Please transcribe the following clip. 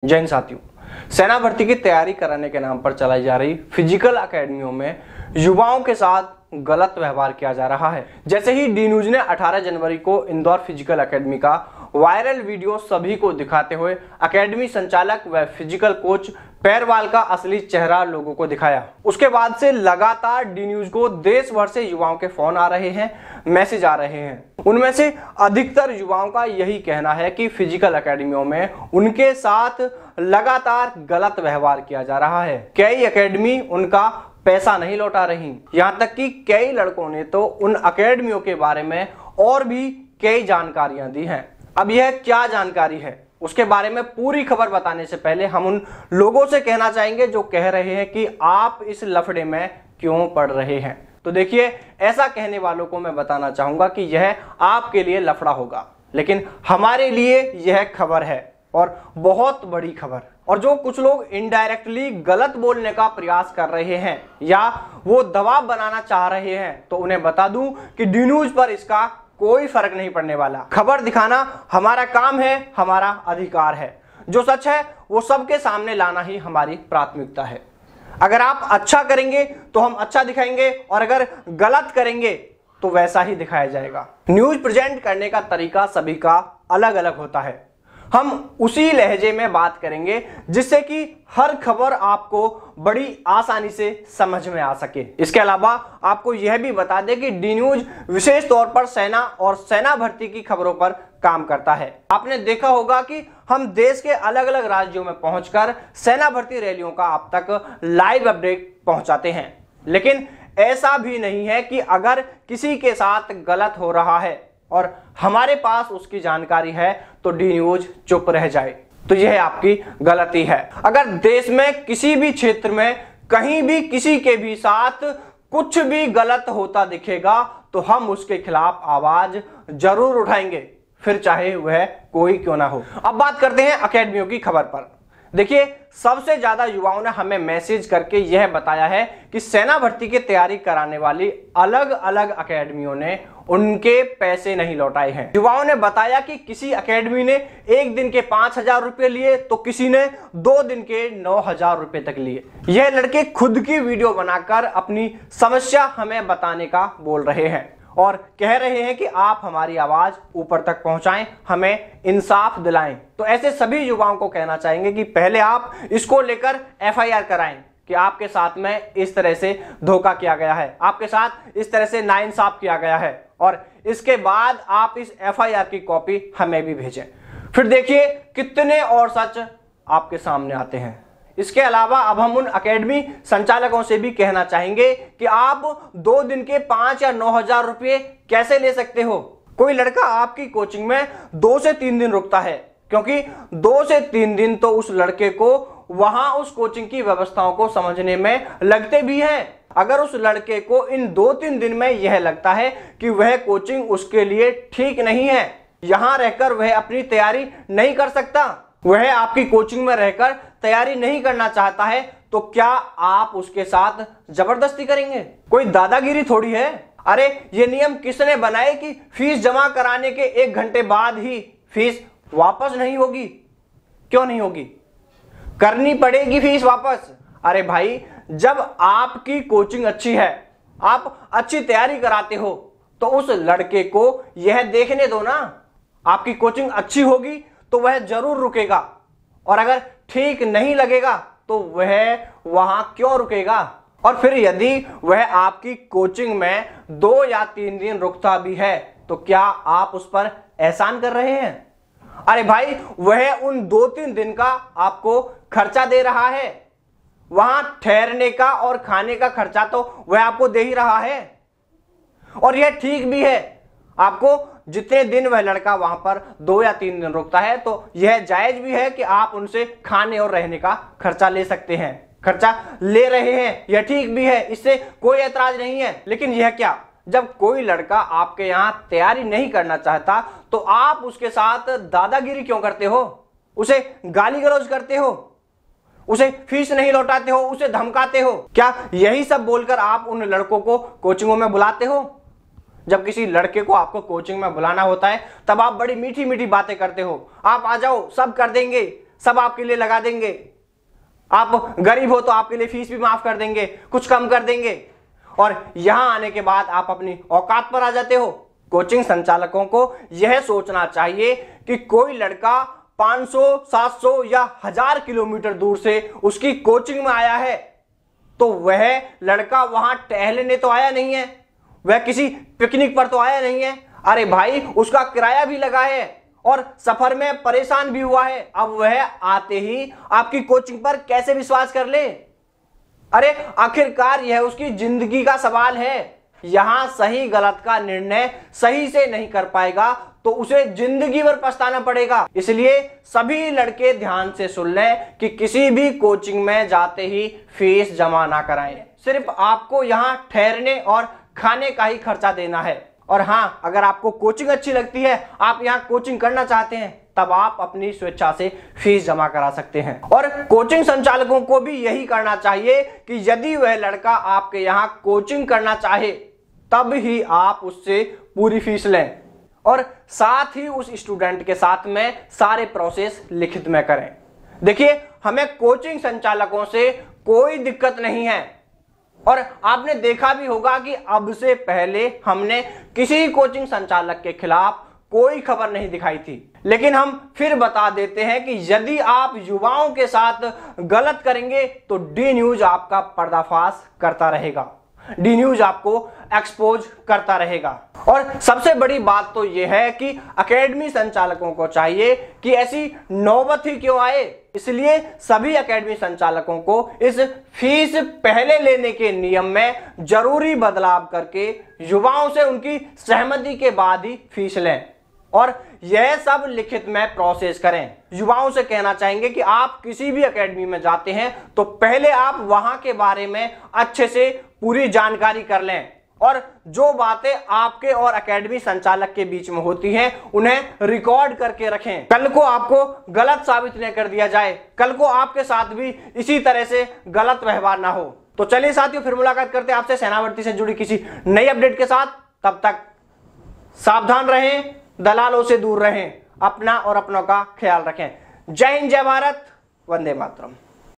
जय हिंद साथियों, सेना भर्ती की तैयारी कराने के नाम पर चलाई जा रही फिजिकल अकेडमियों में युवाओं के साथ गलत व्यवहार किया जा रहा है। जैसे ही डी न्यूज ने 18 जनवरी को इंदौर फिजिकल अकेडमी का वायरल वीडियो सभी को दिखाते हुए अकेडमी संचालक व फिजिकल कोच पैरवाल का असली चेहरा लोगों को दिखाया, उसके बाद से लगातार डी न्यूज को देश भर से युवाओं के फोन आ रहे हैं, मैसेज आ रहे हैं। उनमें से अधिकतर युवाओं का यही कहना है कि फिजिकल अकेडमियों में उनके साथ लगातार गलत व्यवहार किया जा रहा है। कई अकेडमी उनका पैसा नहीं लौटा रही, यहाँ तक कि कई लड़कों ने तो उन अकेडमियों के बारे में और भी कई जानकारियां दी हैं। अब यह क्या जानकारी है, उसके बारे में पूरी खबर बताने से पहले हम उन लोगों से कहना चाहेंगे जो कह रहे हैं कि आप इस लफड़े में क्यों पड़ रहे हैं। तो देखिए, ऐसा कहने वालों को मैं बताना चाहूंगा कि यह आपके लिए लफड़ा होगा, लेकिन हमारे लिए यह खबर है और बहुत बड़ी खबर। और जो कुछ लोग इनडायरेक्टली गलत बोलने का प्रयास कर रहे हैं या वो दबाव बनाना चाह रहे हैं, तो उन्हें बता दूं कि डी न्यूज पर इसका कोई फर्क नहीं पड़ने वाला। खबर दिखाना हमारा काम है, हमारा अधिकार है। जो सच है वो सबके सामने लाना ही हमारी प्राथमिकता है। अगर आप अच्छा करेंगे तो हम अच्छा दिखाएंगे और अगर गलत करेंगे तो वैसा ही दिखाया जाएगा। न्यूज प्रेजेंट करने का तरीका सभी का अलग अलग होता है। हम उसी लहजे में बात करेंगे जिससे कि हर खबर आपको बड़ी आसानी से समझ में आ सके। इसके अलावा आपको यह भी बता दें कि डी न्यूज विशेष तौर पर सेना और सेना भर्ती की खबरों पर काम करता है। आपने देखा होगा कि हम देश के अलग अलग राज्यों में पहुंचकर सेना भर्ती रैलियों का आप तक लाइव अपडेट पहुंचाते हैं, लेकिन ऐसा भी नहीं है कि अगर किसी के साथ गलत हो रहा है और हमारे पास उसकी जानकारी है तो डी न्यूज चुप रह जाए, तो यह आपकी गलती है। अगर देश में किसी भी क्षेत्र में कहीं भी किसी के भी साथ कुछ भी गलत होता दिखेगा तो हम उसके खिलाफ आवाज जरूर उठाएंगे, फिर चाहे वह कोई क्यों ना हो। अब बात करते हैं अकेडमियों की खबर पर। देखिए, सबसे ज्यादा युवाओं ने हमें मैसेज करके यह बताया है कि सेना भर्ती की तैयारी कराने वाली अलग अलग अकेडमियों ने उनके पैसे नहीं लौटाए हैं। युवाओं ने बताया कि किसी अकेडमी ने एक दिन के 5,000 रुपए लिए तो किसी ने 2 दिन के 9,000 रुपए तक लिए। यह लड़के खुद की वीडियो बनाकर अपनी समस्या हमें बताने का बोल रहे हैं और कह रहे हैं कि आप हमारी आवाज ऊपर तक पहुंचाएं, हमें इंसाफ दिलाएं। तो ऐसे सभी युवाओं को कहना चाहेंगे कि पहले आप इसको लेकर FIR कराएं कि आपके साथ में इस तरह से धोखा किया गया है, आपके साथ इस तरह से नाइंसाफ किया गया है, और इसके बाद आप इस FIR की कॉपी हमें भी भेजें। फिर देखिए कितने और सच आपके सामने आते हैं। इसके अलावा अब हम उन अकेडमी संचालकों से भी कहना चाहेंगे कि आप 2 दिन के 5 या 9,000 रुपये कैसे ले सकते हो। कोई लड़का आपकी कोचिंग में 2 से 3 दिन रुकता है, क्योंकि 2 से 3 दिन तो उस लड़के को वहां उस कोचिंग की व्यवस्थाओं को समझने में लगते भी हैं। अगर उस लड़के को इन 2-3 दिन में यह लगता है कि वह कोचिंग उसके लिए ठीक नहीं है, यहां रहकर वह अपनी तैयारी नहीं कर सकता, वह आपकी कोचिंग में रहकर तैयारी नहीं करना चाहता है, तो क्या आप उसके साथ जबरदस्ती करेंगे? कोई दादागिरी थोड़ी है। अरे ये नियम किसने बनाए कि फीस जमा कराने के 1 घंटे बाद ही फीस वापस नहीं होगी? क्यों नहीं होगी? करनी पड़ेगी फीस वापस। अरे भाई, जब आपकी कोचिंग अच्छी है, आप अच्छी तैयारी कराते हो, तो उस लड़के को यह देखने दो ना। आपकी कोचिंग अच्छी होगी तो वह जरूर रुकेगा, और अगर ठीक नहीं लगेगा तो वह वहां क्यों रुकेगा? और फिर यदि वह आपकी कोचिंग में 2 या 3 दिन रुकता भी है तो क्या आप उस पर एहसान कर रहे हैं? अरे भाई, वह उन 2-3 दिन का आपको खर्चा दे रहा है, वहां ठहरने का और खाने का खर्चा तो वह आपको दे ही रहा है, और यह ठीक भी है। आपको जितने दिन वह लड़का वहां पर 2 या 3 दिन रुकता है तो यह जायज भी है कि आप उनसे खाने और रहने का खर्चा ले सकते हैं, खर्चा ले रहे हैं, यह ठीक भी है, इससे कोई ऐतराज नहीं है। लेकिन यह क्या, जब कोई लड़का आपके यहां तैयारी नहीं करना चाहता तो आप उसके साथ दादागिरी क्यों करते हो? उसे गाली गलौज करते हो, उसे फीस नहीं लौटाते हो, उसे धमकाते हो। क्या यही सब बोलकर आप उन लड़कों को कोचिंगों में बुलाते हो? जब किसी लड़के को आपको कोचिंग में बुलाना होता है तब आप बड़ी मीठी मीठी बातें करते हो, आप आ जाओ सब कर देंगे, सब आपके लिए लगा देंगे। आप गरीब हो तो आपके लिए फीस भी माफ कर देंगे, कुछ कम कर देंगे, और यहां आने के बाद आप अपनी औकात पर आ जाते हो। कोचिंग संचालकों को यह सोचना चाहिए कि कोई लड़का 500, 700 या 1000 किलोमीटर दूर से उसकी कोचिंग में आया है, तो वह लड़का वहां टहलने तो आया नहीं है, वह किसी पिकनिक पर तो आया नहीं है। अरे भाई, उसका किराया भी लगा है और सफर में परेशान भी हुआ है। अब वह आते ही आपकी कोचिंग पर कैसे विश्वास कर ले? अरे आखिरकार यह उसकी जिंदगी का सवाल है। यहां सही गलत का निर्णय सही से नहीं कर पाएगा तो उसे जिंदगी भर पछताना पड़ेगा। इसलिए सभी लड़के ध्यान से सुन लें कि किसी भी कोचिंग में जाते ही फीस जमा ना कराएं। सिर्फ आपको यहां ठहरने और खाने का ही खर्चा देना है। और हां, अगर आपको कोचिंग अच्छी लगती है, आप यहां कोचिंग करना चाहते हैं, तब आप अपनी स्वेच्छा से फीस जमा करा सकते हैं। और कोचिंग संचालकों को भी यही करना चाहिए कि यदि वह लड़का आपके यहां कोचिंग करना चाहे तब ही आप उससे पूरी फीस लें, और साथ ही उस स्टूडेंट के साथ में सारे प्रोसेस लिखित में करें। देखिए, हमें कोचिंग संचालकों से कोई दिक्कत नहीं है, और आपने देखा भी होगा कि अब से पहले हमने किसी कोचिंग संचालक के खिलाफ कोई खबर नहीं दिखाई थी। लेकिन हम फिर बता देते हैं कि यदि आप युवाओं के साथ गलत करेंगे तो डी न्यूज आपका पर्दाफाश करता रहेगा, डी न्यूज आपको एक्सपोज करता रहेगा। और सबसे बड़ी बात तो यह है कि एकेडमी संचालकों को चाहिए कि ऐसी नौबत ही क्यों आए। इसलिए सभी एकेडमी संचालकों को इस फीस पहले लेने के नियम में जरूरी बदलाव करके युवाओं से उनकी सहमति के बाद ही फीस लें, और यह सब लिखित में प्रोसेस करें। युवाओं से कहना चाहेंगे कि आप किसी भी एकेडमी में जाते हैं तो पहले आप वहां के बारे में अच्छे से पूरी जानकारी कर लें, और जो बातें आपके और एकेडमी संचालक के बीच में होती हैं उन्हें रिकॉर्ड करके रखें। कल को आपको गलत साबित न कर दिया जाए, कल को आपके साथ भी इसी तरह से गलत व्यवहार ना हो। तो चलिए साथियों, फिर मुलाकात करते हैं आपसे सेना भर्ती से जुड़ी किसी नई अपडेट के साथ। तब तक सावधान रहें, दलालों से दूर रहें, अपना और अपनों का ख्याल रखें। जय हिंद, जय भारत, वंदे मातरम।